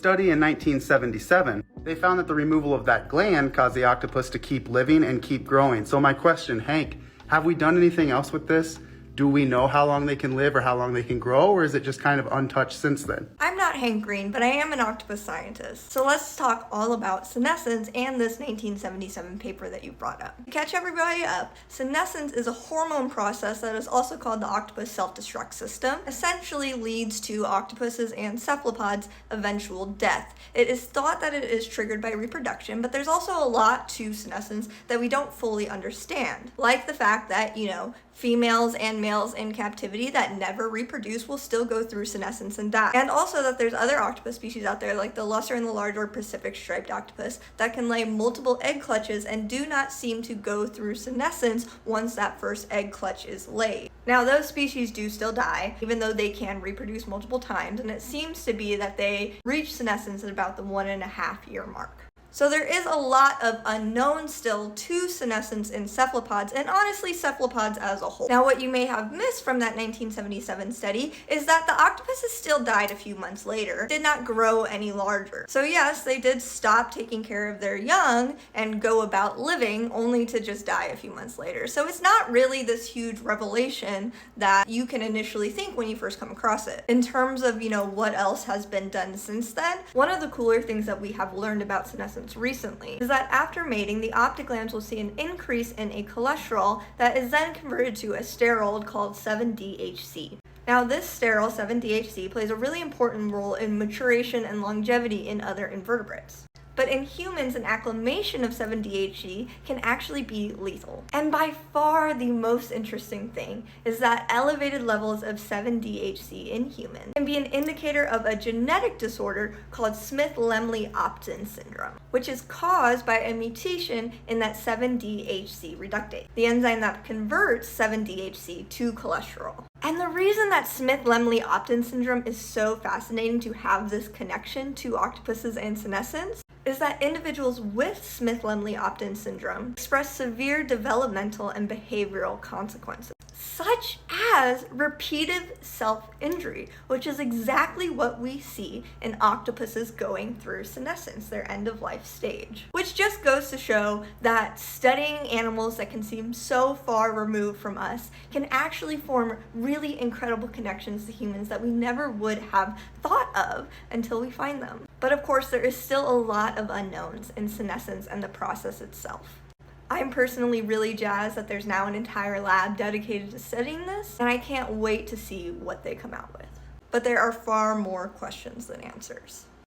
study in 1977, they found that the removal of that gland caused the octopus to keep living and keep growing. So my question, Hank, have we done anything else with this? Do we know how long they can live or how long they can grow, or is it just kind of untouched since then? I'm not Hank Green, but I am an octopus scientist. So let's talk all about senescence and this 1977 paper that you brought up. To catch everybody up, senescence is a hormone process that is also called the octopus self-destruct system. Essentially leads to octopuses and cephalopods' eventual death. It is thought that it is triggered by reproduction, but there's also a lot to senescence that we don't fully understand. Like the fact that, females and males in captivity that never reproduce will still go through senescence and die. And also that there's other octopus species out there like the lesser and the larger Pacific striped octopus that can lay multiple egg clutches and do not seem to go through senescence once that first egg clutch is laid. Now those species do still die, even though they can reproduce multiple times, and it seems to be that they reach senescence at about the 1.5 year mark. So there is a lot of unknown still to senescence in cephalopods, and honestly cephalopods as a whole. Now what you may have missed from that 1977 study is that the octopuses still died a few months later, did not grow any larger. So yes, they did stop taking care of their young and go about living only to just die a few months later. So it's not really this huge revelation that you can initially think when you first come across it. In terms of, what else has been done since then, one of the cooler things that we have learned about senescence recently is that after mating, the optic glands will see an increase in a cholesterol that is then converted to a sterol called 7-DHC. Now this sterol, 7-DHC, plays a really important role in maturation and longevity in other invertebrates. But in humans, an acclimation of 7-DHC can actually be lethal. And by far the most interesting thing is that elevated levels of 7-DHC in humans can be an indicator of a genetic disorder called Smith-Lemli-Optin syndrome, which is caused by a mutation in that 7-DHC reductase, the enzyme that converts 7-DHC to cholesterol. And the reason that Smith-Lemli-Optin syndrome is so fascinating to have this connection to octopuses and senescence is that individuals with Smith-Lemli-Optin syndrome express severe developmental and behavioral consequences, such as repeated self-injury, which is exactly what we see in octopuses going through senescence, their end-of-life stage. Which just goes to show that studying animals that can seem so far removed from us can actually form really incredible connections to humans that we never would have thought of until we find them. But of course, there is still a lot of unknowns in senescence and the process itself. I'm personally really jazzed that there's now an entire lab dedicated to studying this, and I can't wait to see what they come out with. But there are far more questions than answers.